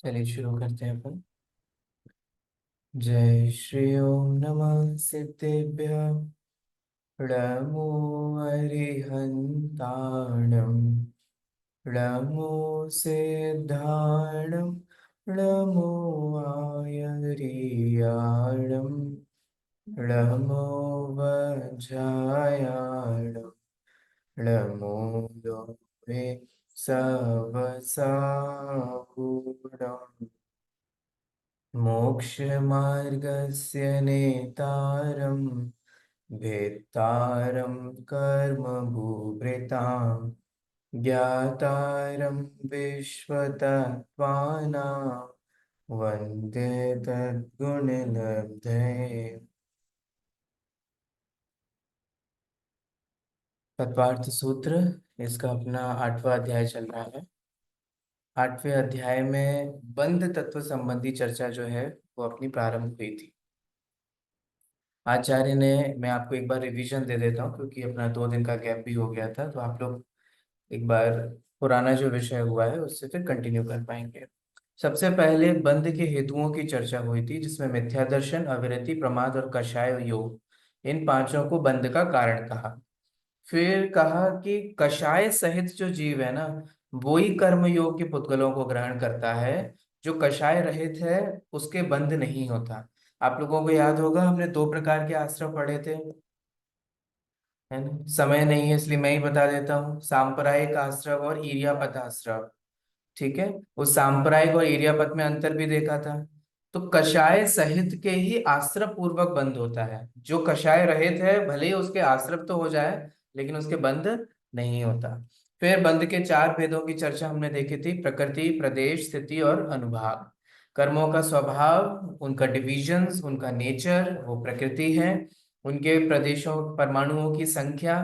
चलिए शुरू करते हैं अपन। जय श्री ओम नमः सिद्धेभ्य नमो अरिहन्ताणं नमो सिद्धाणं नमो आयर्याणं नमो वज्रायाणं नमो लोके सवसाहुणम् मोक्षमार्गस्य नेतारं भेत्तारं कर्मभूभृतां ज्ञातारं विश्वतत्त्वानां वन्दे तद्गुणनिधये। तत्वार्थ सूत्र, इसका अपना 8वां अध्याय चल रहा है। 8वें अध्याय में बंध तत्व संबंधी चर्चा जो है वो अपनी प्रारंभ हुई थी। आचार्य ने, मैं आपको एक बार रिवीजन दे देता हूँ क्योंकि अपना 2 दिन का गैप भी हो गया था, तो आप लोग एक बार पुराना जो विषय हुआ है उससे फिर कंटिन्यू कर पाएंगे। सबसे पहले बंध के हेतुओं की चर्चा हुई थी, जिसमें मिथ्या दर्शन, अविरति, प्रमाद और कषाय योग, इन पांचों को बंध का कारण कहा। फिर कहा कि कषाय सहित जो जीव है ना, वो ही कर्म योग के पुद्गलों को ग्रहण करता है। जो कषाय रहित है उसके बंध नहीं होता। आप लोगों को याद होगा, हमने 2 प्रकार के आश्रम पढ़े थे, है ना। समय नहीं है इसलिए मैं ही बता देता हूँ, सांप्रदायिक आश्रम और इरियापत आश्रम। ठीक है। उस सांप्रदायिक और इरियापत में अंतर भी देखा था। तो कषाय सहित के ही आश्रम पूर्वक बंध होता है। जो कषाय रहित है भले ही उसके आश्रम तो हो जाए, लेकिन उसके बंध नहीं होता। फिर बंध के 4 भेदों की चर्चा हमने देखी थी: प्रकृति, प्रदेश, स्थिति और अनुभाग। कर्मों का स्वभाव, उनका डिविजन्स, उनका नेचर वो प्रकृति है। उनके प्रदेशों, परमाणुओं की संख्या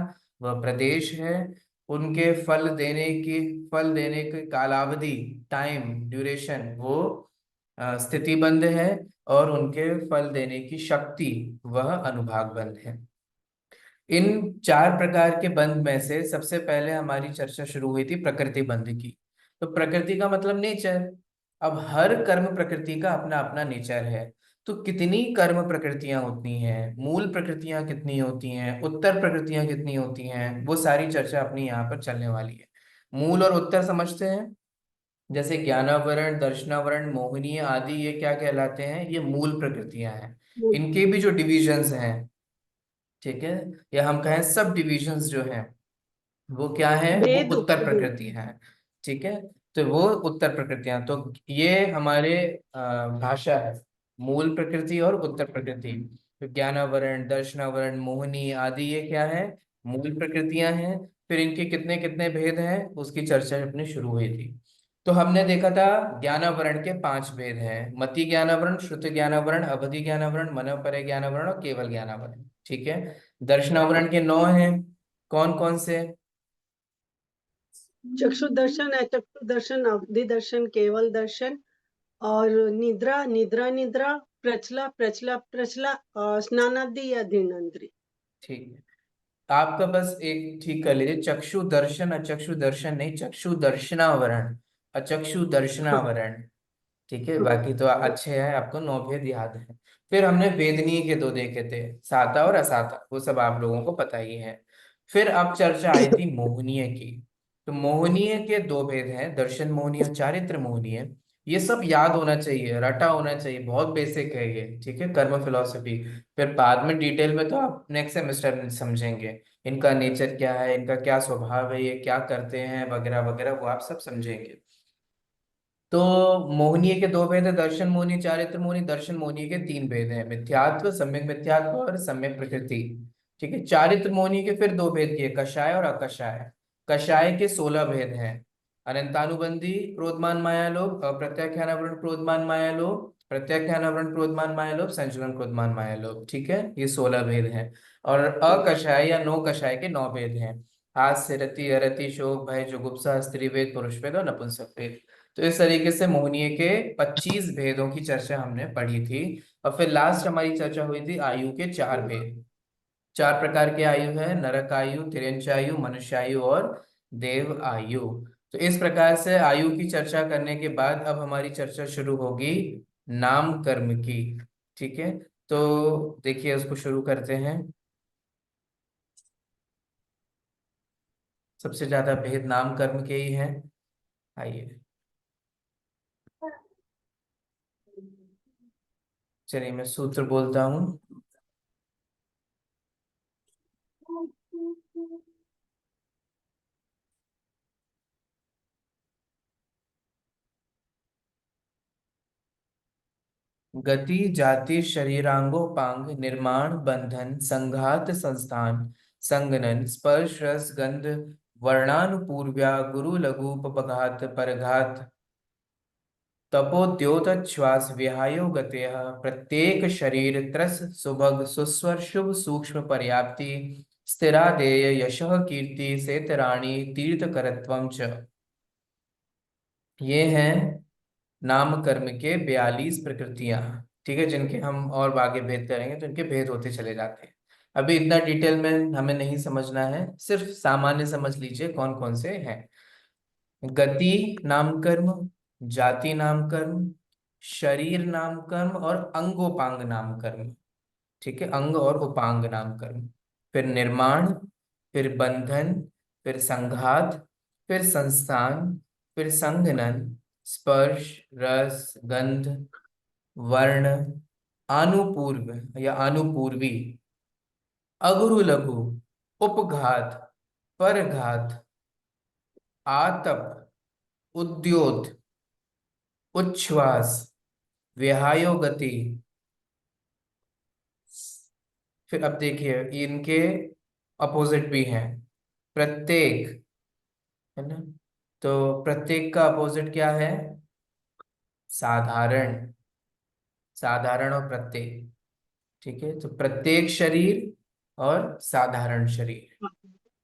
वह प्रदेश है। उनके फल देने की कालावधि, टाइम ड्यूरेशन, वो स्थिति बंध है। और उनके फल देने की शक्ति वह अनुभाग बंध है। इन 4 प्रकार के बंध में से सबसे पहले हमारी चर्चा शुरू हुई थी प्रकृति बंध की। तो प्रकृति का मतलब नेचर। अब हर कर्म प्रकृति का अपना अपना नेचर है। तो कितनी कर्म प्रकृतियां होती हैं, मूल प्रकृतियां कितनी होती हैं, उत्तर प्रकृतियां कितनी होती हैं, वो सारी चर्चा अपनी यहाँ पर चलने वाली है। मूल और उत्तर समझते हैं। जैसे ज्ञानावरण, दर्शनावरण, मोहनीय आदि, ये क्या कहलाते हैं? ये मूल प्रकृतियां हैं। इनके भी जो डिविजन्स हैं, ठीक है, या हम कहें सब डिविजन्स जो हैं, वो क्या है? वो भेद उत्तर उपभेद। प्रकृति है। ठीक है। तो वो उत्तर प्रकृतियां, तो ये हमारे भाषा है, मूल प्रकृति और उत्तर प्रकृति। तो ज्ञानावरण, दर्शनावरण, मोहिनी आदि, ये क्या है? मूल प्रकृतियां हैं। फिर इनके कितने कितने भेद हैं उसकी चर्चा अपनी शुरू हुई थी। तो हमने देखा था ज्ञानावरण के 5 भेद हैं: मति ज्ञानावरण, श्रुति ज्ञानावरण, अवधि ज्ञानावरण, मनोपरे ज्ञानावरण और केवल ज्ञानावरण। ठीक है। दर्शनावरण के 9 हैं। कौन कौन से? चक्षु दर्शन, अचक्षु दर्शन, अवधि दर्शन, केवल दर्शन और निद्रा, निद्रा निद्रा, प्रचला प्रचला प्रचला, स्नानादि या धीनांद्री। ठीक है। आपका बस एक ठीक कर लीजिए, चक्षु दर्शन, अचक्षु दर्शन नहीं, चक्षु दर्शनावरण, अचक्षु हाँ दर्शनावरण। ठीक है, हाँ बाकी तो अच्छे हैं, आपको 9 भेद याद है। फिर हमने वेदनीय के 2 देखे थे, साता और असाता, वो सब आप लोगों को पता ही है। फिर अब चर्चा आई थी मोहनीय की। तो मोहनीय के 2 भेद हैं: दर्शन मोहनीय, चारित्र मोहनीय। ये सब याद होना चाहिए, रटा होना चाहिए, बहुत बेसिक है ये। ठीक है, कर्म फिलोसफी। फिर बाद में डिटेल में तो आप नेक्स्ट सेमेस्टर में समझेंगे, इनका नेचर क्या है, इनका क्या स्वभाव है, ये क्या करते हैं वगैरह वगैरह, वो आप सब समझेंगे। तो मोहनीय के 2 भेद है: दर्शन मोहनी, चारित्र मोहनी। दर्शन मोहनी के 3 भेद हैं: मिथ्यात्व, सम्यक मिथ्यात्व और सम्यक प्रकृति। ठीक है। चारित्र मोहनी के फिर 2 भेद किए: कषाय और अकषाय। कषाय के 16 भेद हैं: अनंतानुबंधी, क्रोधमान माया लोभ, अप्रत्याख्यानावरण क्रोधमान माया लोभ, प्रत्याख्यानावरण क्रोधमान माया लोभ, संचलन क्रोधमान माया लोभ। ठीक है, ये 16 भेद हैं। और अकषाय या नो कषाय के 9 भेद हैं: हास्य, रति, अरति, शोक, भय, जुगुप्सा, स्त्री भेद, पुरुष भेद और नपुंसक भेद। तो इस तरीके से मोहनीय के 25 भेदों की चर्चा हमने पढ़ी थी। और फिर लास्ट हमारी चर्चा हुई थी आयु के 4 भेद। 4 प्रकार के आयु है: नरक आयु, तिर्यंच आयु, मनुष्य आयु और देव आयु। तो इस प्रकार से आयु की चर्चा करने के बाद अब हमारी चर्चा शुरू होगी नाम कर्म की। ठीक है, तो देखिए उसको शुरू करते हैं। सबसे ज्यादा भेद नाम कर्म के ही है। आइए, चलिए मैं सूत्र बोलता हूँ। गति जाति शरीरांगोपांग निर्माण बंधन संघात संस्थान संगनन स्पर्श रस गंध वर्णानुपूर्व्या गुरु लघुपघात परघात तपोद्योतश्वास विहायो गतयः प्रत्येक शरीर त्रस सुभग सुस्वर शुभ सूक्ष्म पर्याप्ति स्थिरादेय यशः कीर्ति सेतराणि तीर्थकरत्वं च। ये हैं नाम कर्म के 42 प्रकृतियां। ठीक है, जिनके हम और आगे भेद करेंगे तो इनके भेद होते चले जाते हैं। अभी इतना डिटेल में हमें नहीं समझना है, सिर्फ सामान्य समझ लीजिए कौन कौन से हैं। गति नाम कर्म, जाति नाम कर्म, शरीर नाम कर्म और अंगोपांग नाम कर्म। ठीक है, अंग और उपांग नाम कर्म। फिर निर्माण, फिर बंधन, फिर संघात, फिर संस्थान, फिर संघनन, स्पर्श रस गंध वर्ण, आनुपूर्व या आनुपूर्वी, अगुरु लघु, उपघात, परघात, आतप, उद्योत, उच्छ्वास, विहायो गति। फिर अब देखिए इनके अपोजिट भी हैं। प्रत्येक, है ना, तो प्रत्येक का अपोजिट क्या है? साधारण। साधारण और प्रत्येक। ठीक है, तो प्रत्येक शरीर और साधारण शरीर।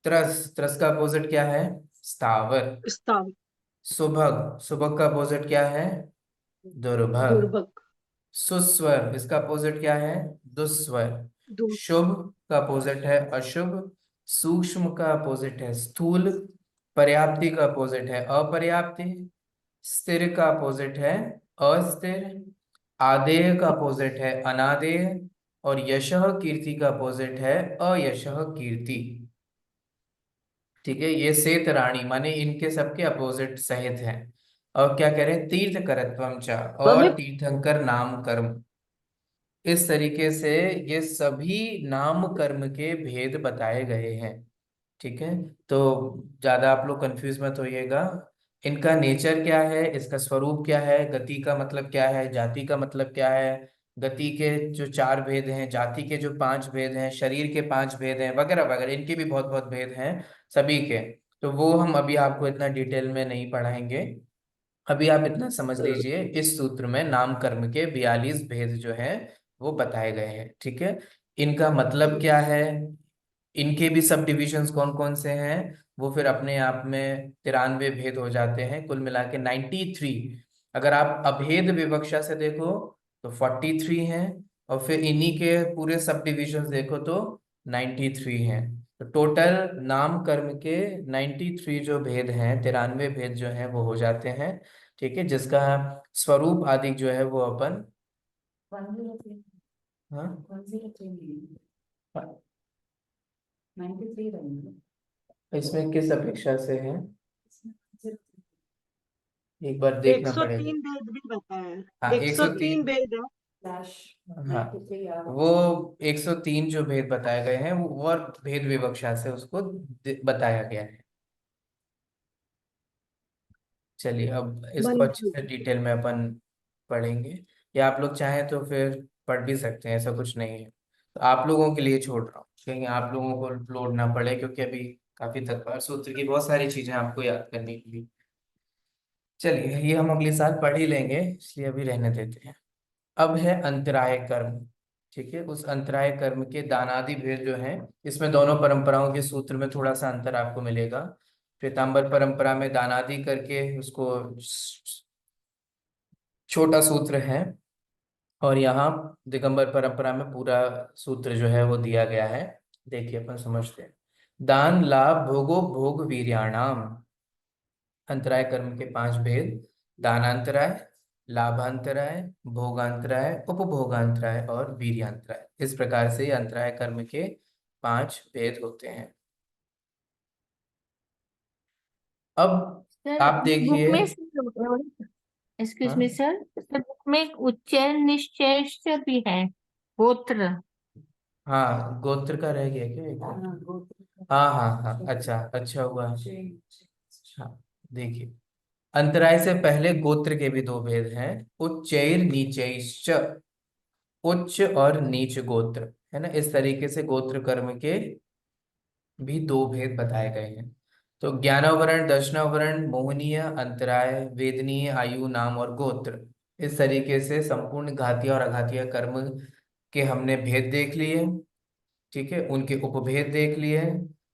त्रस, त्रस का अपोजिट क्या है? स्थावर। स्थावर, सुभग, सुभग का अपोजिट क्या है? दुर्भग। दुर्भग, सुस्वर, इसका अपोजिट क्या है? दुस्वर। दूर, शुभ का अपोजिट है अशुभ। सूक्ष्म का अपोजिट है स्थूल। पर्याप्ति का अपोजिट है अपर्याप्ति। स्थिर का अपोजिट है अस्थिर। आदेय का अपोजिट है अनादेय। और यशः कीर्ति का अपोजिट है अयशः कीर्ति। ठीक है, ये सेत रानी माने इनके सबके अपोजिट सहित हैं। और क्या कह रहे हैं? तीर्थ करत्वम च, हमें और तीर्थंकर नाम कर्म। इस तरीके से ये सभी नाम कर्म के भेद बताए गए हैं। ठीक है, तो ज्यादा आप लोग कंफ्यूज मत होइएगा। इनका नेचर क्या है, इसका स्वरूप क्या है, गति का मतलब क्या है, जाति का मतलब क्या है, गति के जो 4 भेद हैं, जाति के जो 5 भेद हैं, शरीर के 5 भेद हैं, वगैरह वगैरह, इनके भी बहुत बहुत भेद हैं सभी के। तो वो हम अभी आपको इतना डिटेल में नहीं पढ़ाएंगे। अभी आप इतना समझ लीजिए, इस सूत्र में नाम कर्म के 42 भेद जो हैं वो बताए गए हैं। ठीक है, इनका मतलब क्या है, इनके भी सब डिविजन्स कौन कौन से हैं, वो फिर अपने आप में 93 भेद हो जाते हैं, कुल मिला के 93। अगर आप अभेद विवक्षा से देखो तो 43 हैं, और फिर इन्हीं के पूरे सब डिविजन्स देखो तो 93 हैं। तो टोटल नाम कर्म के 93 जो भेद हैं, 93 भेद जो हैं वो हो जाते हैं। ठीक है, जिसका स्वरूप आदि जो है वो अपन, हाँ, 93 रहेंगे। इसमें किस अपेक्षा से है एक बार देखना पड़ेगा। 103 भेद भी बताया है, हाँ 103 103। भेद है। फ्लैश हाँ, 93 याद वो 103 जो भेद बताए गए हैं वो और भेद विवक्षा से उसको बताया गया है। चलिए अब इसको अच्छे बंधन, से डिटेल में अपन पढ़ेंगे, या आप लोग चाहें तो फिर पढ़ भी सकते हैं, ऐसा कुछ नहीं है। तो आप लोगों के लिए छोड़ रहा हूँ, कहीं आप लोगों को लोड ना पड़े, क्योंकि अभी काफी तक सूत्र की बहुत सारी चीजें आपको याद करने के लिए। चलिए ये हम अगले साल पढ़ ही लेंगे, इसलिए अभी रहने देते हैं। अब है अंतराय कर्म। ठीक है, उस अंतराय कर्म के दानादि भेद जो हैं, इसमें दोनों परंपराओं के सूत्र में थोड़ा सा अंतर आपको मिलेगा। श्वेतांबर परंपरा में दानादि करके उसको छोटा सूत्र है, और यहाँ दिगंबर परंपरा में पूरा सूत्र जो है वो दिया गया है। देखिए अपन समझते हैं। दान लाभ भोगो भोग वीर्याणाम। अंतराय कर्म के 5 भेद: दानांतराय, लाभांतराय, भोगांतराय, उपभोगांतराय और वीर्यांतराय। इस प्रकार से अंतराय कर्म के 5 भेद होते हैं। अब सर आप बुक देखिए। में, एक्सक्यूज मी हाँ सर, बुक में एक उच्चैर निश्चय भी है, गोत्र। हाँ, गोत्र का रह गया क्या एक? हाँ, गोत्र हाँ हाँ हाँ, अच्छा अच्छा हुआ। हाँ, देखिए, अंतराय से पहले गोत्र के भी 2 भेद हैं: उच्चैर नीचैश्च। उच्च और नीच गोत्र, है ना। इस तरीके से गोत्र कर्म के भी 2 भेद बताए गए हैं। तो ज्ञानावरण, दर्शनावरण, मोहनीय, अंतराय, वेदनीय, आयु, नाम और गोत्र, इस तरीके से संपूर्ण घातीय और अघातीय कर्म के हमने भेद देख लिए। ठीक है, उनके उपभेद देख लिए।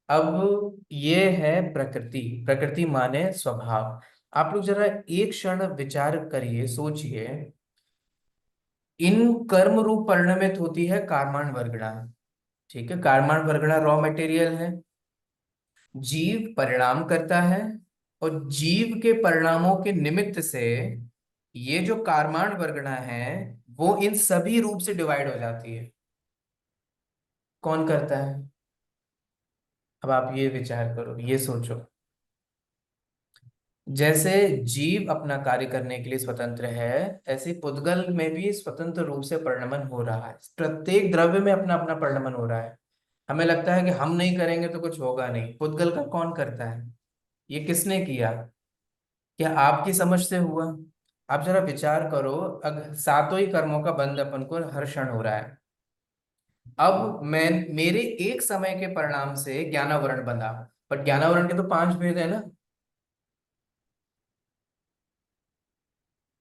अब ये है प्रकृति। प्रकृति माने स्वभाव। आप लोग जरा एक क्षण विचार करिए, सोचिए। इन कर्म रूप परिणमित होती है कार्माण वर्गणा। ठीक है, कार्माण वर्गणा रॉ मटेरियल है। जीव परिणाम करता है, और जीव के परिणामों के निमित्त से ये जो कार्माण वर्गणा है वो इन सभी रूप से डिवाइड हो जाती है। कौन करता है? अब आप ये विचार करो, ये सोचो। जैसे जीव अपना कार्य करने के लिए स्वतंत्र है, ऐसे पुद्गल में भी स्वतंत्र रूप से परिणमन हो रहा है। प्रत्येक द्रव्य में अपना अपना परिणमन हो रहा है। हमें लगता है कि हम नहीं करेंगे तो कुछ होगा नहीं, पुद्गल का कौन करता है? ये किसने किया? क्या आपकी समझ से हुआ? आप जरा विचार करो, अगर सातों ही कर्मों का बंध अपन को हर क्षण हो रहा है। अब मैं मेरे एक समय के परिणाम से ज्ञानावरण बंधा, पर ज्ञानावरण के तो 5 भेद है ना।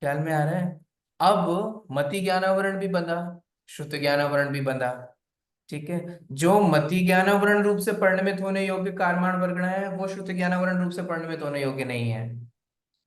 ख्याल में आ रहा है? अब मति ज्ञानावरण भी बंधा, श्रुत ज्ञानावरण भी बंधा। ठीक है, जो मति ज्ञानावरण रूप से परिणमित होने योग्य कार्माण वर्गणा है वो श्रुत ज्ञानावरण रूप से परिणमित होने योग्य नहीं है।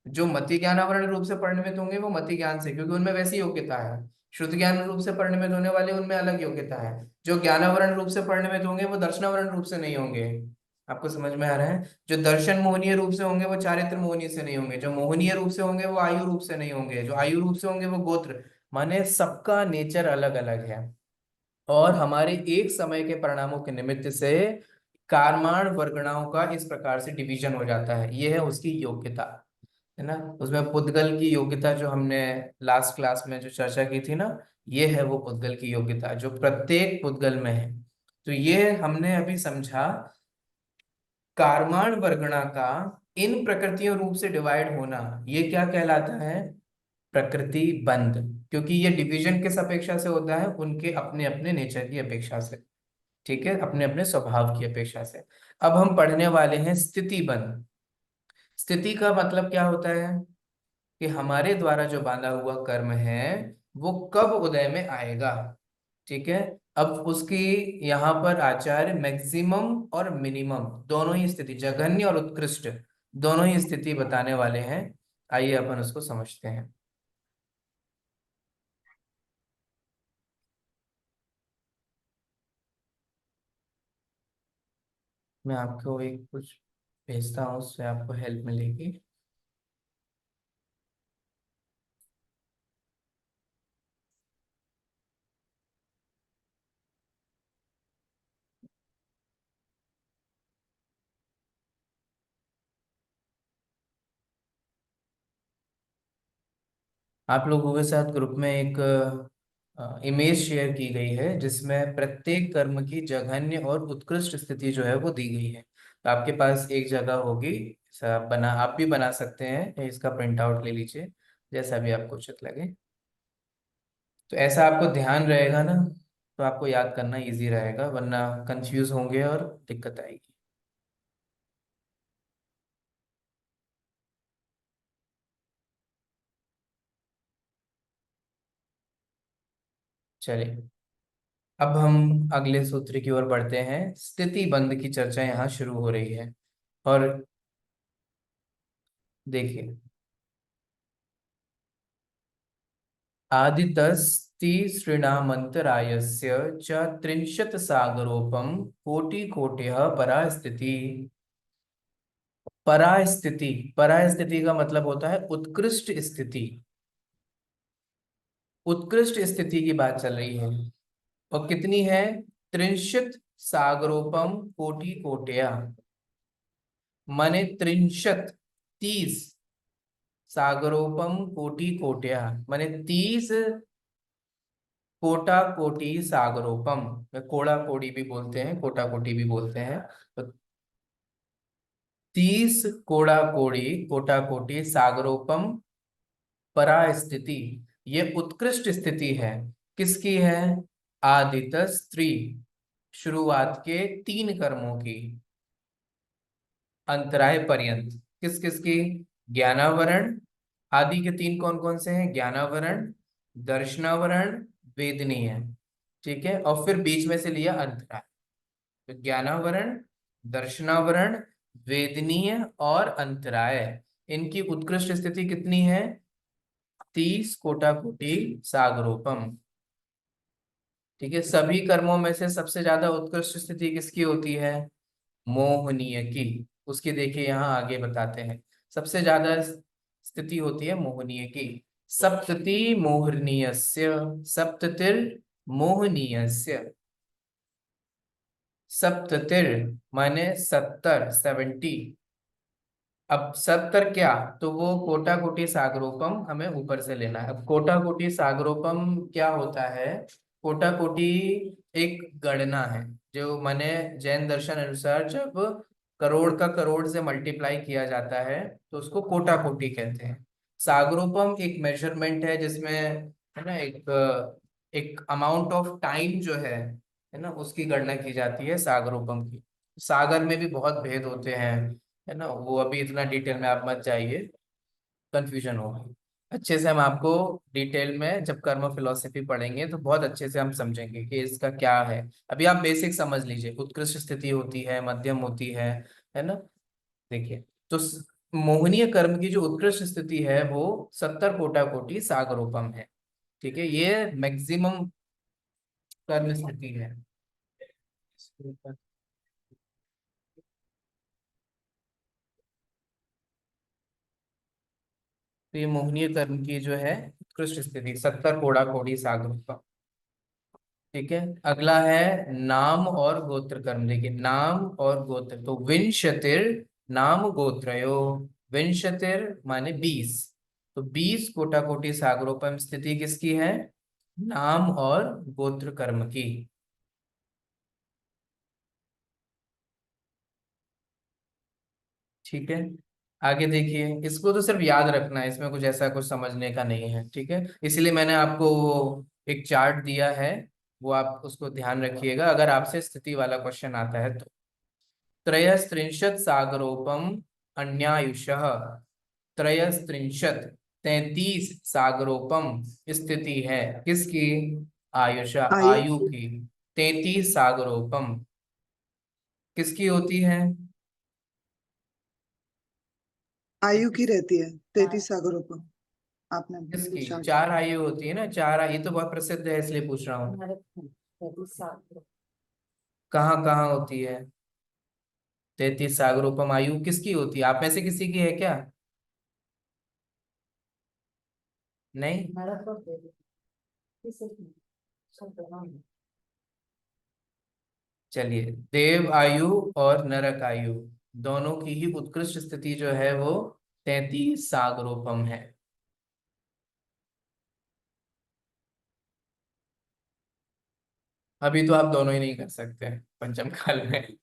जो मति ज्ञानावरण रूप से परिणमित होंगे वो मति ज्ञान से, क्योंकि उनमें वैसी योग्यता है। शुद्ध ज्ञान रूप से परिणमित होने वाले उनमें अलग योग्यता है। जो ज्ञानावरण रूप से परिणमित होंगे वो दर्शनावरण रूप से नहीं होंगे। आपको समझ में आ रहा है? जो दर्शन मोहनीय रूप से होंगे वो चारित्र मोहनीय से नहीं होंगे। जो मोहनीय रूप से होंगे वो आयु रूप से नहीं होंगे। जो आयु रूप से होंगे वो गोत्र। माने सबका नेचर अलग अलग है, और हमारे एक समय के परिणामों के निमित्त से कार्माण वर्गणाओं का इस प्रकार से डिवीजन हो जाता है। ये है उसकी योग्यता, है ना। उसमें पुद्गल की योग्यता जो हमने लास्ट क्लास में जो चर्चा की थी ना, ये है वो पुद्गल की योग्यता जो प्रत्येक पुद्गल में है। तो ये हमने अभी समझा कार्माण वर्गणा का इन प्रकृतियों रूप से डिवाइड होना, ये क्या कहलाता है? प्रकृति बंध। क्योंकि ये डिवीजन किस अपेक्षा से होता है? उनके अपने अपने नेचर की अपेक्षा से। ठीक है, अपने अपने स्वभाव की अपेक्षा से। अब हम पढ़ने वाले हैं स्थिति बंध। स्थिति का मतलब क्या होता है? कि हमारे द्वारा जो बांधा हुआ कर्म है वो कब उदय में आएगा। ठीक है, अब उसकी यहाँ पर आचार्य मैक्सिमम और मिनिमम दोनों ही स्थिति, जघन्य और उत्कृष्ट दोनों ही स्थिति बताने वाले हैं। आइए अपन उसको समझते हैं। मैं आपको एक कुछ भेजता हूँ, उससे आपको हेल्प मिलेगी। आप लोगों के साथ ग्रुप में एक इमेज शेयर की गई है जिसमें प्रत्येक कर्म की जघन्य और उत्कृष्ट स्थिति जो है वो दी गई है। तो आपके पास एक जगह होगी, ऐसा बना, आप भी बना सकते हैं, इसका प्रिंट आउट ले लीजिए, जैसा भी आपको उचित लगे। तो ऐसा आपको ध्यान रहेगा ना, तो आपको याद करना इजी रहेगा, वरना कंफ्यूज होंगे और दिक्कत आएगी। चलिए, अब हम अगले सूत्र की ओर बढ़ते हैं। स्थिति बंध की चर्चा यहाँ शुरू हो रही है। और देखिए, आदितस्तिसृणामन्तरायस्य च त्रिंशत् सागरोपम कोटि कोट्यः परा स्थिति। परास्थिति, परास्थिति का मतलब होता है उत्कृष्ट स्थिति, उत्कृष्ट स्थिति की बात चल रही है। और कितनी है? 63 सागरोपम कोटि कोटया, माने 63, 30 सागरोपम कोटि कोटया, माने 30 कोटा कोटि सागरोपम, कोड़ा कोड़ी भी बोलते हैं, कोटा कोटि भी बोलते हैं। तो 30 कोड़ा कोड़ी, कोटा कोटि सागरोपम परास्थिति, ये उत्कृष्ट स्थिति है। किसकी है? आदित स्त्री, शुरुआत के 3 कर्मों की, अंतराय पर्यंत। किस किस की? ज्ञानावरण, आदि के 3 कौन कौन से हैं? ज्ञानावरण, दर्शनावरण, वेदनीय। ठीक है, और फिर बीच में से लिया अंतराय। तो ज्ञानावरण, दर्शनावरण, वेदनीय और अंतराय, इनकी उत्कृष्ट स्थिति कितनी है? 30 कोटा कोटि सागरोपम। ठीक है, सभी कर्मों में से सबसे ज्यादा उत्कृष्ट स्थिति किसकी होती है? मोहनीय की। उसकी देखिए यहाँ आगे बताते हैं, सबसे ज्यादा स्थिति होती है मोहनीय की। सप्तति मोहनीयस्य, सप्ततिर मोहनीयस्य, सप्ततिर माने 70, 70। अब 70 क्या? तो वो कोटा कोटि सागरोपम हमें ऊपर से लेना है। अब कोटा कोटि सागरोपम क्या होता है? कोटा कोटि एक गणना है, जो माने जैन दर्शन अनुसार जब करोड़ का करोड़ से मल्टीप्लाई किया जाता है तो उसको कोटा कोटि कहते हैं। सागरोपम एक मेजरमेंट है जिसमें, है ना, एक अमाउंट ऑफ टाइम जो है ना, उसकी गणना की जाती है सागरोपम की। सागर में भी बहुत भेद होते हैं, है ना, वो अभी इतना डिटेल में आप मत जाइए, कंफ्यूजन होगी। अच्छे से हम आपको डिटेल में जब कर्म फिलोसफी पढ़ेंगे तो बहुत अच्छे से हम समझेंगे कि इसका क्या है। अभी आप बेसिक समझ लीजिए, उत्कृष्ट स्थिति होती है, मध्यम होती है ना। देखिए, तो मोहनीय कर्म की जो उत्कृष्ट स्थिति है वो 70 कोटा कोटि सागरोपम है। ठीक है, ये मैक्सिमम कर्म स्थिति है। तो ये मोहनीय कर्म की जो है उत्कृष्ट स्थिति 70 कोड़ा कोड़ी सागरोपम। ठीक है, अगला है नाम और गोत्र कर्म। देखिए, नाम और गोत्र, तो विंशतिर नाम गोत्रयो, विंशतिर माने 20, तो 20 कोटा कोटि सागरोपम स्थिति किसकी है? नाम और गोत्र कर्म की। ठीक है, आगे देखिए, इसको तो सिर्फ याद रखना है, इसमें कुछ ऐसा कुछ समझने का नहीं है। ठीक है, इसलिए मैंने आपको वो एक चार्ट दिया है, वो आप उसको ध्यान रखिएगा अगर आपसे स्थिति वाला क्वेश्चन आता है तो। त्रयस्त्रिंशत् सागरोपम अन्यायुषः, त्रयस्त्रिंशत् 33 सागरोपम स्थिति है किसकी? आयुषा, आयु आयु की। 33 सागरोपम किसकी होती है? आयु की रहती है 33 सागरों पर। आपने किसकी? चार्ट 4 आयु होती है ना, 4 आयु तो बहुत प्रसिद्ध है इसलिए पूछ रहा हूँ। हमारे 33 साल कहाँ कहाँ होती है? 33 सागरोपम आयु किसकी होती है? आप में से किसी की है क्या? नहीं? हमारा तो किसी सब दोनों में। चलिए, देव आयु और नरक आयु दोनों की ही उत्कृष्ट स्थिति जो है वो 33 सागरोपम है। अभी तो आप दोनों ही नहीं कर सकते पंचम काल में।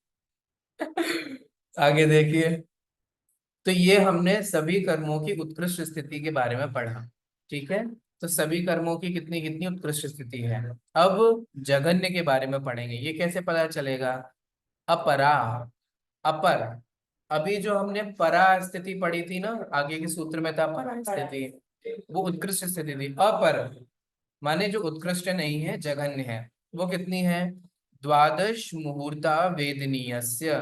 आगे देखिए, तो ये हमने सभी कर्मों की उत्कृष्ट स्थिति के बारे में पढ़ा। ठीक है, तो सभी कर्मों की कितनी कितनी उत्कृष्ट स्थिति है। अब जघन्य के बारे में पढ़ेंगे। ये कैसे पता चलेगा? अपरा, अपर, अभी जो हमने परा स्थिति पढ़ी थी ना, आगे के सूत्र में था परा स्थिति, वो उत्कृष्ट स्थिति थी। अपर माने जो उत्कृष्ट नहीं है, जघन्य है। वो कितनी है? द्वादश मुहूर्ता वेदनीयस्य,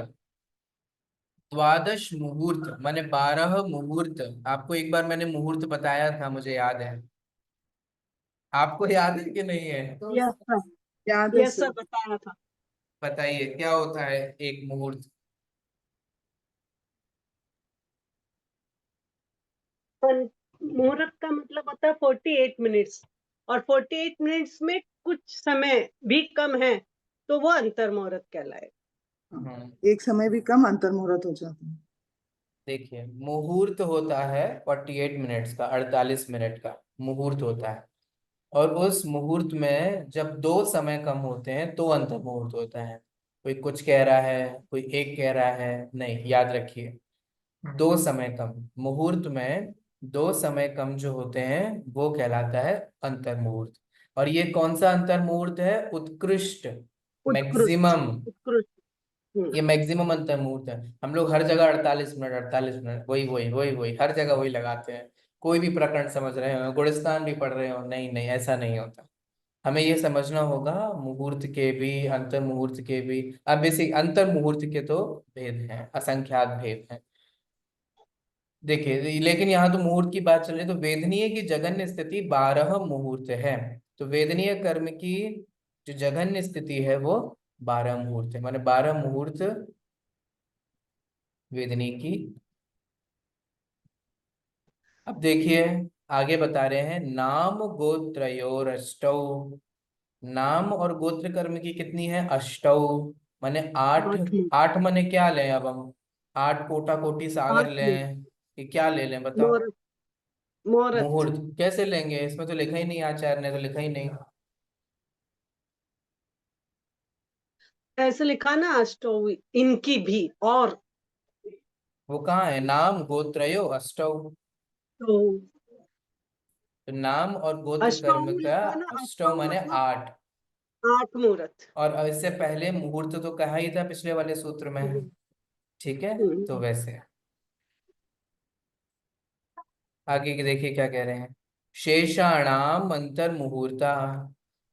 द्वादश मुहूर्त माने 12 मुहूर्त। आपको एक बार मैंने मुहूर्त बताया था, मुझे याद है। आपको याद है कि नहीं है? तो यस सर, याद है यस सर। सर बताया था। बताइए क्या होता है एक मुहूर्त? मुहूर्त का मतलब होता है 48 मिनट्स, और 48 मिनट्स में कुछ समय भी कम है तो वो अंतर मुहूर्त कहलाए। एक समय भी कम अंतर मुहूर्त हो जाता है। देखिए, मुहूर्त होता है 48 मिनट्स का, 48 मिनट का मुहूर्त होता है। और उस मुहूर्त में जब दो समय कम होते हैं तो अंतर मुहूर्त होता है। कोई कुछ कह रहा है, कोई एक कह रहा है, नहीं, याद रखिए, दो समय कम मुहूर्त में, दो समय कम जो होते हैं वो कहलाता है अंतर मुहूर्त। और ये कौन सा अंतर मुहूर्त है? उत्कृष्ट, उत्कृष्ट, मैक्सिमम। उत्कृष्ट। ये मैक्सिमम अंतर मुहूर्त है। हम लोग हर जगह 48 मिनट, 48 मिनट, वही वही वही वही हर जगह वही लगाते हैं। कोई भी प्रकरण समझ रहे हो, गुणस्थान भी पढ़ रहे हो, नहीं नहीं, ऐसा नहीं होता। हमें ये समझना होगा, मुहूर्त के भी, अंतर मुहूर्त के भी। अब बेसिक अंतर मुहूर्त के तो भेद हैं, असंख्यात भेद हैं। देखिए, लेकिन यहाँ तो मुहूर्त की बात चल रही है, तो वेदनीय की जघन्य स्थिति 12 मुहूर्त है। तो वेदनीय कर्म की जो जघन्य स्थिति है वो 12 मुहूर्त है, माने 12 मुहूर्त वेदनीय की। अब देखिए, आगे बता रहे हैं, नाम गोत्रयोरष्टौ। नाम और गोत्र कर्म की कितनी है? अष्टौ, माने 8। 8 8 माने क्या लें अब हम? 8 कोटा कोटि सागर 8 लें कि क्या ले लें, बताओ? मुहूर्त, मुहूर्त। मुहूर्त कैसे लेंगे? इसमें तो लिखा ही नहीं, आचार्य ने तो लिखा ही नहीं। ऐसे लिखा ना, अष्टौ इनकी भी, और वो कहाँ है? नाम गोत्रयो अष्टौ। तो तो नाम और गोत्र अष्टौ कर्म का लिखा ना, अष्टौ अष्टौ माने मतलब 8। 8 मुहूर्त। और इससे पहले मुहूर्त तो कहा ही था पिछले वाले सूत्र में। हम्म, ठीक है, तो हम्म। वैसे आगे की देखिए क्या कह रहे हैं। शेषाणाम अंतर मुहूर्ता।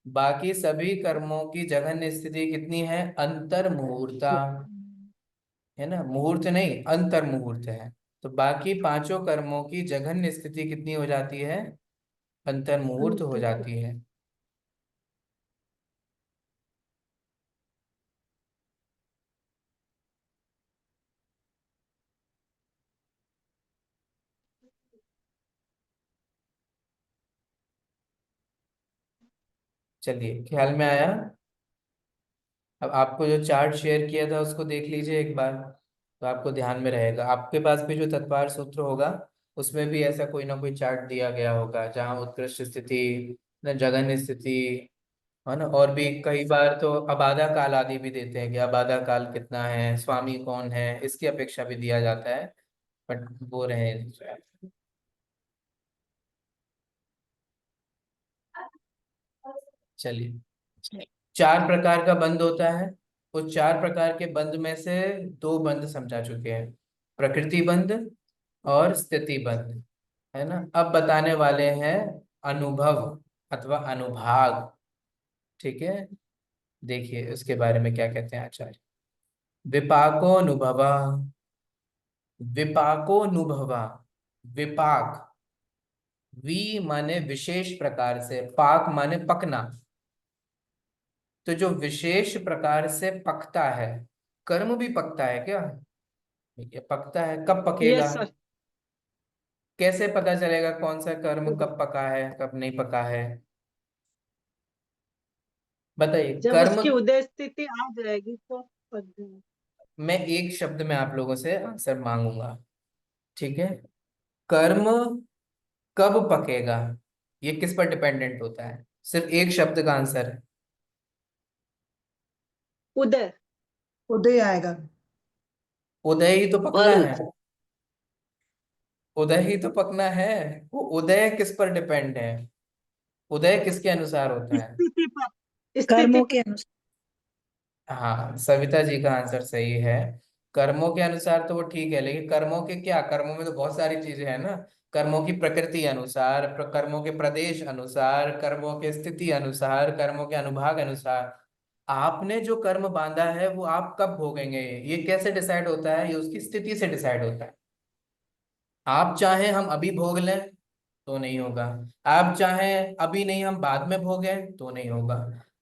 बाकी सभी कर्मों की जघन्य स्थिति कितनी है? अंतर मुहूर्ता, है ना, मुहूर्त नहीं, अंतर मुहूर्त है। तो बाकी पांचों कर्मों की जघन्य स्थिति कितनी हो जाती है? अंतर मुहूर्त हो अंतर, जाती है। चलिए, ख्याल में आया? अब आपको जो चार्ट शेयर किया था उसको देख लीजिए एक बार, तो आपको ध्यान में रहेगा। आपके पास भी जो तत्वार सूत्र होगा उसमें भी ऐसा कोई ना कोई चार्ट दिया गया होगा, जहाँ उत्कृष्ट स्थिति, न जघन्य स्थिति, है ना। और भी कई बार तो अबाधा काल आदि भी देते हैं कि अबाधा काल कितना है, स्वामी कौन है, इसकी अपेक्षा भी दिया जाता है। बट वो रहे। चलिए, 4 प्रकार का बंध होता है। उस 4 प्रकार के बंध में से 2 बंध समझा चुके हैं, प्रकृति बंध और स्थिति बंध, है ना। अब बताने वाले हैं अनुभव अथवा अनुभाग। ठीक है, देखिए उसके बारे में क्या कहते हैं आचार्य। विपाको अनुभवा। विपाको अनुभवा। विपाक, वी माने विशेष प्रकार से, पाक माने पकना। तो जो विशेष प्रकार से पकता है, कर्म भी पकता है क्या? ठीक है, पकता है, कब पकेगा? Yes sir. कैसे पता चलेगा कौन सा कर्म कब पका है, कब नहीं पका है? बताइए, जब कर्म। उसकी उदय स्थिति आ जाएगी तो पक जाएगा। मैं एक शब्द में आप लोगों से आंसर मांगूंगा, ठीक है। कर्म कब पकेगा, ये किस पर डिपेंडेंट होता है? सिर्फ एक शब्द का आंसर है। उदय, उदय आएगा। उदय ही तो पकना फल, है। उदय ही तो पकना है। वो उदय किस पर डिपेंड है? उदय किसके अनुसार होता है? स्थिति पर, स्थिति कर्मों पर। के अनुसार। हाँ, सविता जी का आंसर सही है। कर्मों के अनुसार तो वो ठीक है, लेकिन कर्मों के क्या, कर्मों में तो बहुत सारी चीजें हैं ना। कर्मों की प्रकृति अनुसार, कर्मों के प्रदेश अनुसार, कर्मों के स्थिति अनुसार, कर्मों के अनुभाग अनुसार। आपने जो कर्म बांधा है वो आप कब भोगेंगे, ये कैसे डिसाइड होता है? ये उसकी स्थिति से डिसाइड होता है। आप चाहें हम अभी भोग लें तो नहीं होगा, आप चाहें अभी नहीं हम बाद में भोगें तो नहीं होगा।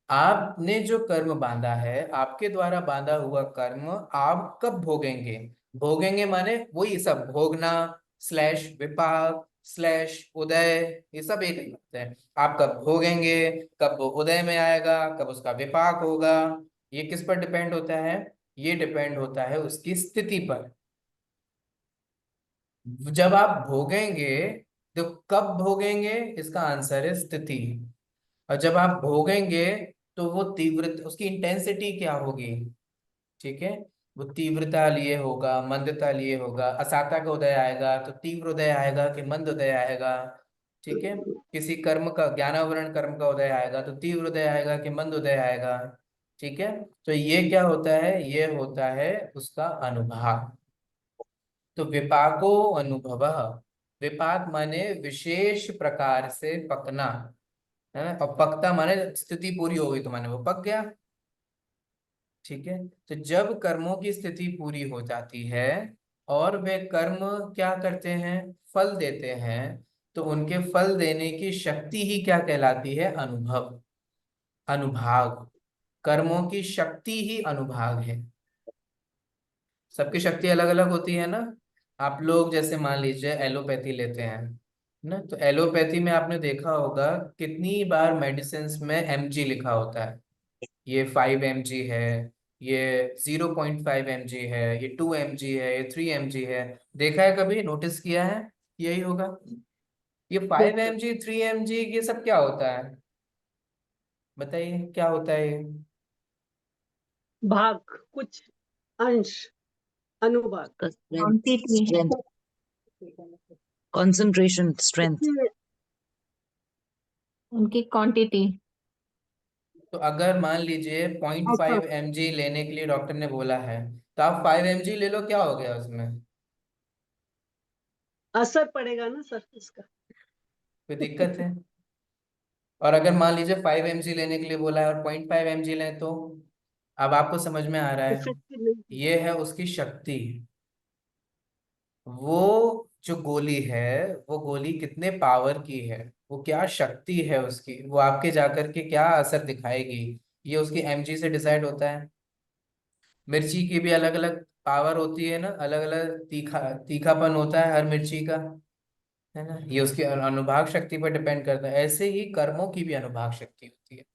आपने जो कर्म बांधा है, आपके द्वारा बांधा हुआ कर्म आप कब भोगेंगे? भोगेंगे माने वही सब भोगना, स्लैश विपाक स्लैश उदय, ये सब एक ही बात है। आप कब भोगेंगे, कब वो उदय में आएगा, कब उसका विपाक होगा, ये किस पर डिपेंड होता है? ये डिपेंड होता है उसकी स्थिति पर। जब आप भोगेंगे तो कब भोगेंगे, इसका आंसर है स्थिति। और जब आप भोगेंगे तो वो तीव्रता, उसकी इंटेंसिटी क्या होगी, ठीक है, वो तीव्रता लिए होगा, मंदता लिए होगा। असाता का उदय आएगा तो तीव्र उदय आएगा कि मंद उदय आएगा, ठीक है। किसी कर्म का, ज्ञानावरण कर्म का उदय आएगा तो तीव्र उदय आएगा कि मंद उदय आएगा, ठीक है। तो ये क्या होता है, ये होता है उसका अनुभाग। तो विपाको अनुभव, विपाक माने विशेष प्रकार से पकना, है ना। और पकता माने स्थिति पूरी हो गई तो माने वो पक गया, ठीक है। तो जब कर्मों की स्थिति पूरी हो जाती है और वे कर्म क्या करते हैं, फल देते हैं, तो उनके फल देने की शक्ति ही क्या कहलाती है, अनुभव, अनुभाग। कर्मों की शक्ति ही अनुभाग है। सबकी शक्ति अलग अलग होती है ना। आप लोग जैसे मान लीजिए एलोपैथी लेते हैं ना, तो एलोपैथी में आपने देखा होगा कितनी बार मेडिसिन में एमजी लिखा होता है। ये 5 mg है, ये 0.5 mg है, ये 2 mg है, ये 3 mg है। देखा है कभी, नोटिस किया है? यही होगा। ये 5 mg 3 mg ये सब क्या होता है, बताइए क्या होता है ये? भाग, कुछ अंश, अनुभाग। क्वांटिटी, Strength, अच्छा, concentration, strength. उनकी क्वांटिटी। तो अगर मान लीजिए 0.5 mg लेने के लिए डॉक्टर ने बोला है, तो आप 5 mg ले लो, क्या हो गया उसमें? असर पड़ेगा ना सर इसका। कोई दिक्कत है? और अगर मान लीजिए 5 mg लेने के लिए बोला है और 0.5 mg लें, तो अब आपको समझ में आ रहा है, इफेक्टिव नहीं। ये है उसकी शक्ति। वो जो गोली है, वो गोली कितने पावर की है, वो क्या शक्ति है उसकी, वो आपके जाकर के क्या असर दिखाएगी, ये उसकी एमजी से डिसाइड होता है। मिर्ची की भी अलग अलग पावर होती है ना, अलग अलग तीखापन होता है हर मिर्ची का, है ना। ये उसकी अनुभाग शक्ति पर डिपेंड करता है। ऐसे ही कर्मों की भी अनुभाग शक्ति होती है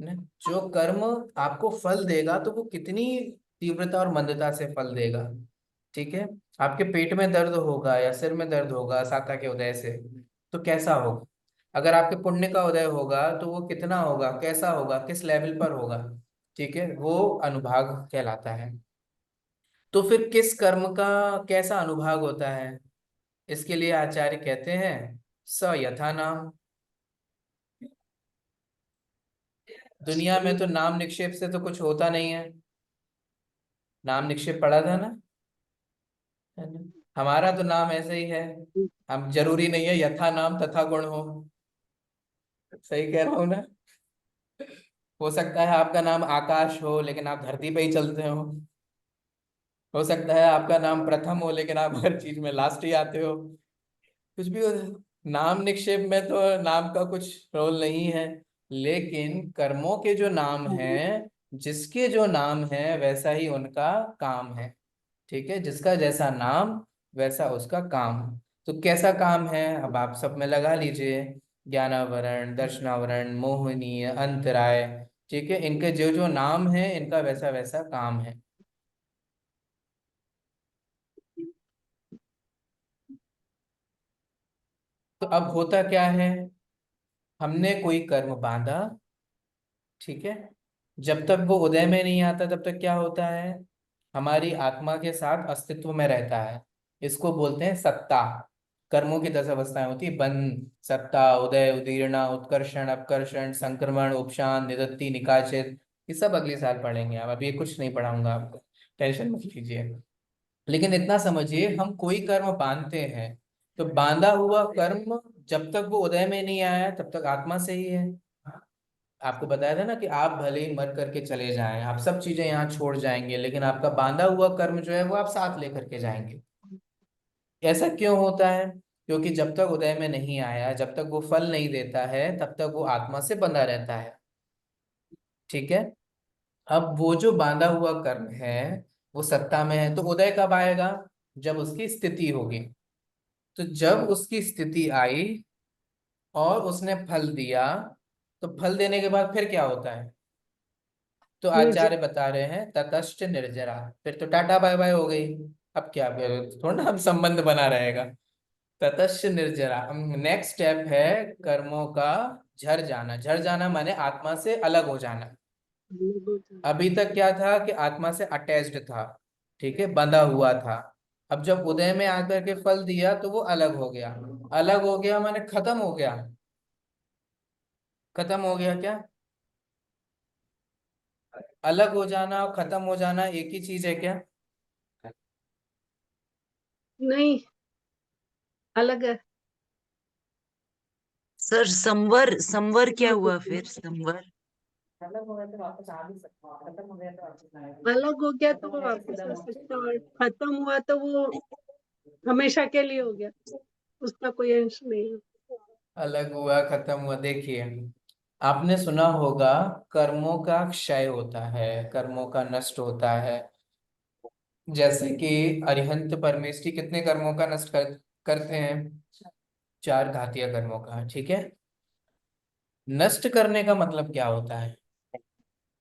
ना। जो कर्म आपको फल देगा तो वो कितनी तीव्रता और मंदता से फल देगा, ठीक है। आपके पेट में दर्द होगा या सिर में दर्द होगा साता के उदय से, तो कैसा होगा? अगर आपके पुण्य का उदय होगा तो वो कितना होगा, कैसा होगा, किस लेवल पर होगा, ठीक है, वो अनुभाग कहलाता है। तो फिर किस कर्म का कैसा अनुभाग होता है, इसके लिए आचार्य कहते हैं स यथा नाम। दुनिया में तो नाम निक्षेप से तो कुछ होता नहीं है। नाम निक्षेप पढ़ा था ना, है ना? हमारा तो नाम ऐसे ही है। अब जरूरी नहीं है यथा नाम तथा गुण हो। सही कह रहा हूं ना? हो सकता है आपका नाम आकाश हो लेकिन आप धरती पे ही चलते हो सकता है आपका नाम प्रथम हो लेकिन आप हर चीज में लास्ट ही आते हो। कुछ भी हो, नाम निक्षेप में तो नाम का कुछ रोल नहीं है। लेकिन कर्मों के जो नाम हैं, जिसके जो नाम है वैसा ही उनका काम है, ठीक है। जिसका जैसा नाम वैसा उसका काम। तो कैसा काम है, अब आप सब में लगा लीजिए। ज्ञानावरण, दर्शनावरण, मोहनीय, अंतराय, ठीक है, इनके जो जो नाम है इनका वैसा वैसा काम है। तो अब होता क्या है, हमने कोई कर्म बांधा, ठीक है। जब तक वो उदय में नहीं आता तब तक क्या होता है, हमारी आत्मा के साथ अस्तित्व में रहता है। इसको बोलते हैं सत्ता। कर्मों की 10 अवस्थाएं होती है, बंध, सत्ता, उदय, उदीर्णा, उत्कर्षण, अपकर्षण, संक्रमण, उपशांत, निदत्ति, निकाचित। ये सब अगले साल पढ़ेंगे, आप अभी कुछ नहीं पढ़ाऊंगा आपको, टेंशन मत लीजिए। लेकिन इतना समझिए, हम कोई कर्म बांधते हैं तो बांधा हुआ कर्म जब तक वो उदय में नहीं आया तब तक आत्मा से ही है। आपको बताया था ना कि आप भले ही मर करके चले जाएं, आप सब चीजें यहाँ छोड़ जाएंगे, लेकिन आपका बांधा हुआ कर्म जो है वो आप साथ लेकर के जाएंगे। ऐसा क्यों होता है? क्योंकि जब तक उदय में नहीं आया, जब तक वो फल नहीं देता है, तब तक वो आत्मा से बंधा रहता है, ठीक है। अब वो जो बांधा हुआ कर्म है वो सत्ता में है, तो उदय कब आएगा, जब उसकी स्थिति होगी। तो जब उसकी स्थिति आई और उसने फल दिया, तो फल देने के बाद फिर क्या होता है? तो आचार्य निर्जरा। बता रहे हैं ततश्च निर्जरा, फिर तो टाटा बाय बाय हो गई। अब क्या, थोड़ा ना अब संबंध बना रहेगा। ततश्च निर्जरा, नेक्स्ट स्टेप है कर्मों का झर जाना। झर जाना माने आत्मा से अलग हो जाना। अभी तक क्या था कि आत्मा से अटैच्ड था, ठीक है, बंधा हुआ था। अब जब उदय में आकर के फल दिया तो वो अलग हो गया। अलग हो गया माने खत्म हो गया। खत्म हो गया क्या? अलग हो जाना और खत्म हो जाना एक ही चीज है क्या? नहीं, अलग है। सर संवर संवर क्या अलग हो हुआ गया। फिर संवर? अलग हो गया तो वापस आ भी सकता हूँ, खत्म हो गया तो वापस ना आएगा। अलग हो गया खत्म तो हो वो गया तो वापस सीधा आ मोक्ष सकता है। है, और खत्म हुआ तो वो हमेशा के लिए हो गया, उसका कोई अंश नहीं है। अलग हुआ, खत्म हुआ। देखिए, आपने सुना होगा कर्मों का क्षय होता है, कर्मों का नष्ट होता है। जैसे कि अरिहंत परमेष्ठी कितने कर्मों का नष्ट करते हैं? 4 घातीय कर्मों का, ठीक है। नष्ट करने का मतलब क्या होता है?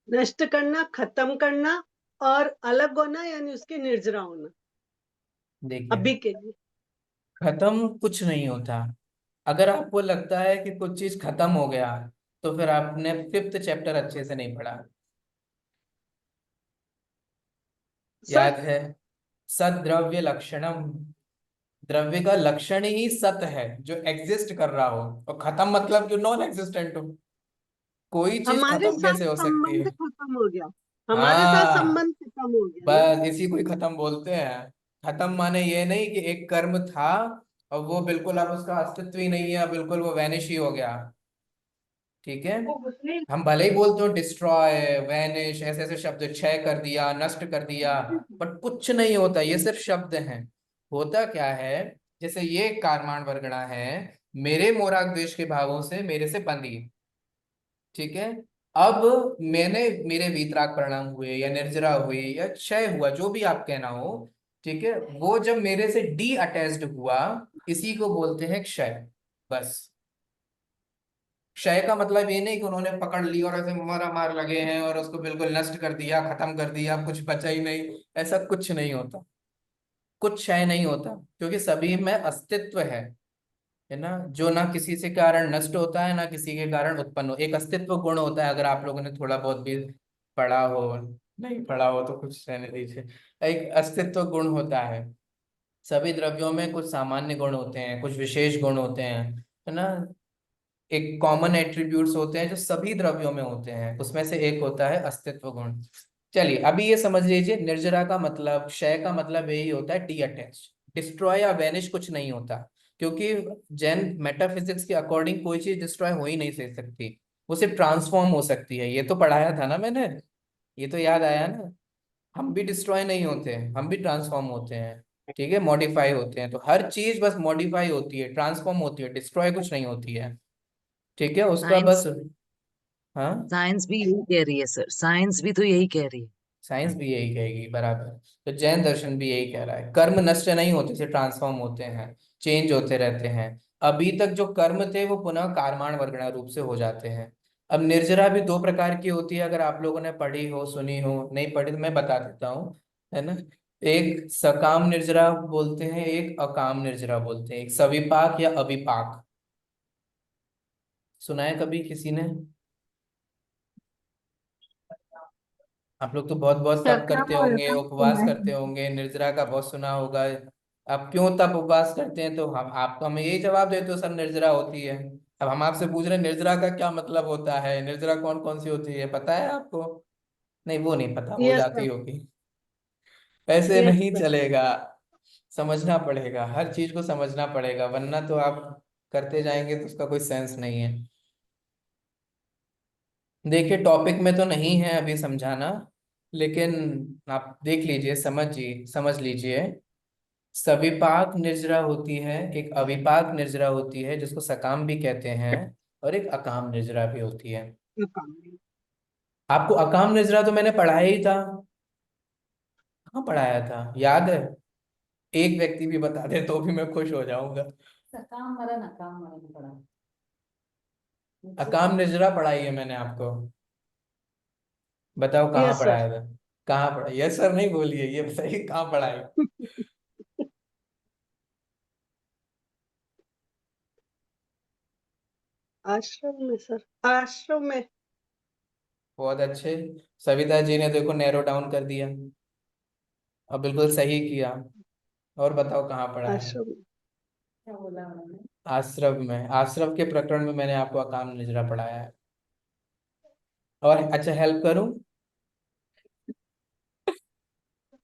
नष्ट करना, खत्म करना, और अलग होना यानी उसके निर्जरा होना, देखिए, अभी के लिए। खत्म कुछ नहीं होता। अगर आपको लगता है कि कुछ चीज खत्म हो गया, तो फिर आपने 5th चैप्टर अच्छे से नहीं पढ़ा। याद सत। है? सद्द्रव्य लक्षणम। द्रव्य का लक्षण ही सत है, जो एग्जिस्ट कर रहा हो। और खत्म मतलब जो नॉन एग्जिस्टेंट हो। कोई चीज हमारे खत्म साथ कैसे हो सकती संबंध है? खत्म हो गया, हमारे साथ हाँ, संबंध खत्म हो गया ना। बस इसी को ही खत्म बोलते हैं। खत्म माने ये नहीं कि एक कर्म था और वो बिल्कुल अब उसका अस्तित्व ही नहीं है, बिल्कुल वो वैनिश ही हो गया। ठीक है। वो उसने हम भले ही बोलते हो डिस्ट्रॉय, वैनिश, ऐसे ऐसे शब्द, क्षय कर दिया, नष्ट कर दिया, बट कुछ नहीं होता, ये सिर्फ शब्द हैं। होता क्या है? जैसे ये कारमान वर्गणा है, मेरे मोराग देश के भावों से मेरे से बंधी, ठीक है। अब मैंने, मेरे वीतराग परिणाम हुए या निर्जरा हुई या क्षय हुआ, जो भी आप कहना हो, ठीक है, वो जब मेरे से डी अटैच्ड हुआ, इसी को बोलते हैं क्षय। बस। क्षय का मतलब ये नहीं कि उन्होंने पकड़ ली और ऐसे मारा मार लगे हैं और उसको बिल्कुल नष्ट कर दिया, खत्म कर दिया, कुछ बचा ही नहीं। ऐसा कुछ नहीं होता। कुछ क्षय नहीं होता, क्योंकि सभी में अस्तित्व है ना, जो ना किसी से कारण नष्ट होता है ना किसी के कारण उत्पन्न हो। एक अस्तित्व गुण होता है, अगर आप लोगों ने थोड़ा बहुत भी पढ़ा हो, नहीं पढ़ा हो तो कुछ रहने दीजिए। एक अस्तित्व गुण होता है। सभी द्रव्यों में कुछ सामान्य गुण होते हैं, कुछ विशेष गुण होते हैं, है ना। एक कॉमन एट्रीब्यूट्स होते हैं जो सभी द्रव्यों में होते हैं, उसमें से एक होता है अस्तित्व गुण। चलिए, अभी ये समझ लीजिए, निर्जरा का मतलब, क्षय का मतलब यही होता है डी अटैच। डिस्ट्रॉय या वैनिश कुछ नहीं होता, क्योंकि जैन मेटाफिजिक्स के अकॉर्डिंग कोई चीज डिस्ट्रॉय हो ही नहीं सक सकती। वो सिर्फ ट्रांसफॉर्म हो सकती है, ये तो पढ़ाया था ना मैंने। ये तो याद आया ना। हम भी डिस्ट्रॉय नहीं होते हैं, हम भी ट्रांसफॉर्म होते हैं, ठीक है, मॉडिफाई होते हैं। तो हर चीज बस मॉडिफाई होती है, ट्रांसफॉर्म होती है, डिस्ट्रॉय कुछ नहीं होती है। ठीक है, उसका बस। साइंस हाँ, साइंस भी यही कह रही है सर, साइंस भी तो यही कह रही है। साइंस भी यही कहेगी, बराबर। तो जैन दर्शन भी यही कह रहा है, कर्म नष्ट नहीं होते, से ट्रांसफॉर्म होते हैं, चेंज होते रहते हैं। अभी तक जो कर्म थे वो पुनः कारमान वर्गणा रूप से हो जाते हैं। अब निर्जरा भी 2 प्रकार की होती है, अगर आप लोगों ने पढ़ी हो, सुनी हो, नहीं पढ़ी तो मैं बता देता हूँ, है ना। एक सकाम निर्जरा बोलते हैं, एक अकाम निर्जरा बोलते हैं, एक सविपाक या अविपाक। सुना है कभी किसी ने? आप लोग तो बहुत बहुत तप करते सकाम और होंगे, अकाम सुना उपवास करते है। होंगे, निर्जरा का बहुत सुना होगा। आप क्यों तप उपवास करते हैं? तो हम, आप तो हमें यही जवाब देते हो, सर निर्जरा होती है। अब हम आपसे पूछ रहे हैं निर्जरा का क्या मतलब होता है, निर्जरा कौन कौन सी होती है, पता है आपको? नहीं, वो नहीं पता, हो यस जाती सर। होगी। ऐसे यस नहीं सर। चलेगा। समझना पड़ेगा, हर चीज को समझना पड़ेगा, वरना तो आप करते जाएंगे तो उसका कोई सेंस नहीं है। देखिए, टॉपिक में तो नहीं है अभी समझाना, लेकिन आप देख लीजिए, समझिए, समझ लीजिए। सविपाक निर्जरा होती है, एक अविपाक निर्जरा होती है जिसको सकाम भी कहते हैं, और एक अकाम निर्जरा भी होती है। अकाम। आपको अकाम निर्जरा तो मैंने पढ़ाया ही था। कहाँ पढ़ाया था, याद है? एक व्यक्ति भी बता दे तो भी मैं खुश हो जाऊंगा। सकाम मरण अकाम मरण पड़ा। अकाम निजरा पढ़ाई है मैंने आपको, बताओ कहाँ यस सर। पढ़ाया था? कहाँ पढ़ा? यस सर नहीं बोलिए, ये बताइए कहाँ पढ़ाई। आश्रम में सर, आश्रम में। बहुत अच्छे। सविता जी ने देखो नैरो डाउन कर दिया और बिल्कुल सही किया। और बताओ कहाँ पढ़ा है? आश्रम में। क्या बोला उन्होंने? आश्रम में, आश्रम के प्रकरण में मैंने आपको अकाम निजरा पढ़ाया है। और अच्छा हेल्प करूं,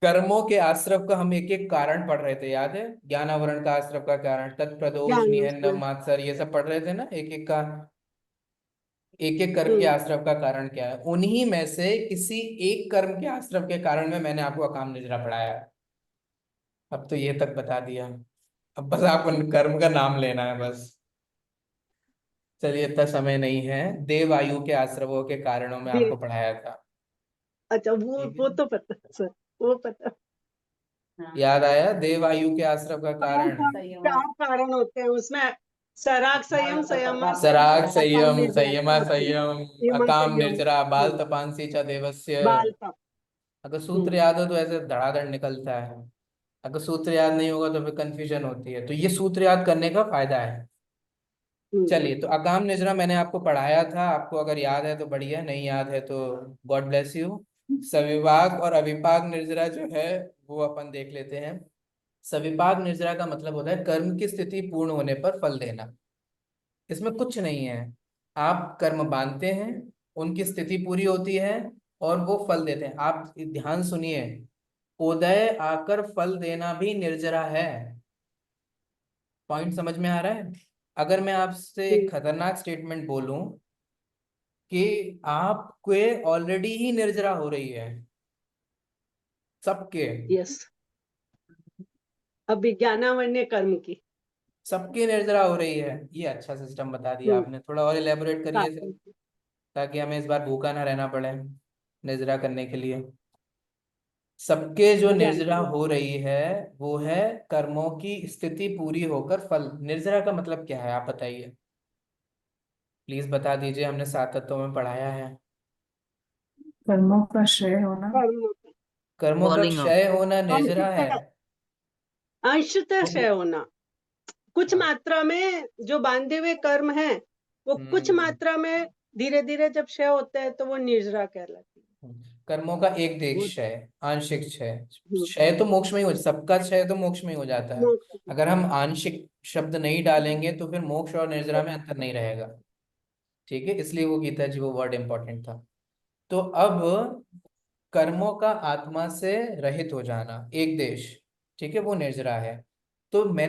कर्मों के आश्रव का हम एक एक कारण पढ़ रहे थे, याद है? ज्ञानावरण का आश्रव का कारण, तत्प्रदोष, ज्ञान निहन्नम, में। मात्सर, ये सब पढ़ रहे थे ना, एक एक का, एक एक कर्म के हम्म। आश्रव का कारण क्या है। उन्हीं में से किसी एक कर्म के आश्रव के कारण में मैंने आपको अकाम निजरा पढ़ाया है। अब तो ये तक बता दिया, अब बस आपको कर्म का नाम लेना है बस। चलिए इतना समय नहीं है, देव आयु के आश्रवों के कारणों में आपको देव। पढ़ाया था। अच्छा, वो ठीक है, वो तो पता है सर, वो पता। हाँ, याद आया देव आयु के आश्रव का हाँ, कारण? हाँ, संयम। चार कारण होते हैं उसमें। सराग संयम, संयमा संयम, सराग अकाम संयम, निद्रा, संयमा अकाम संयम, यमा अकाम संयम। निर्जरा, बाल तपांसी च देवस्य। बाल का। अगर सूत्र याद हो तो ऐसे धड़ाधड़ निकलता है, अगर सूत्र याद नहीं होगा तो फिर कंफ्यूजन होती है, तो ये सूत्र याद करने का फायदा है। हम्म। चलिए, तो अकाम निजरा मैंने आपको पढ़ाया था, आपको अगर याद है तो बढ़िया, नहीं याद है तो गॉड ब्लेस यू। सविभाग और अविभाग निर्जरा जो है वो अपन देख लेते हैं। सविभाग निर्जरा का मतलब होता है कर्म की स्थिति पूर्ण होने पर फल देना। इसमें कुछ नहीं है, आप कर्म बांधते हैं, उनकी स्थिति पूरी होती है और वो फल देते हैं। आप ध्यान सुनिए, उदय आकर फल देना भी निर्जरा है। पॉइंट समझ में आ रहा है? अगर मैं आपसे एक खतरनाक स्टेटमेंट बोलूं कि आपके ऑलरेडी ही निर्जरा हो रही है, सबके, यस। अभी ज्ञानावन्य कर्म की। सबकी निर्जरा हो रही है, ये अच्छा सिस्टम बता दिया हम्म। आपने, थोड़ा और इलेबोरेट करिए सर, साधन। ताकि हमें इस बार भूखा ना रहना पड़े निर्जरा करने के लिए। सबके जो ज्ञान। निर्जरा हो रही है वो है कर्मों की स्थिति पूरी होकर फल। निर्जरा का मतलब क्या है आप बताइए, प्लीज बता दीजिए, हमने सात तत्वों में पढ़ाया है। कर्मों का क्षय होना। कर्म। कर्मों का क्षय होना निर्जरा है। अंशतः, अंशतः क्षय होना। कुछ हाँ। मात्रा में जो बांधे हुए कर्म है, वो कुछ हम्म। मात्रा में धीरे धीरे जब क्षय होता है तो वो निर्जरा कहलाती कर्मों का एक देश है। क्षय, आंशिक क्षय। हम्म। क्षय तो मोक्ष में ही हो, सबका क्षय तो मोक्ष में ही हो जाता है। मोक्ष। अगर हम आंशिक शब्द नहीं डालेंगे तो फिर मोक्ष और निर्जरा में अंतर नहीं रहेगा। ठीक है, इसलिए वो गीता जी वो वर्ड इंपॉर्टेंट था। तो अब कर्मों का आत्मा से रहित हो जाना, एक देश, ठीक है, वो निर्जरा है। तो मैंने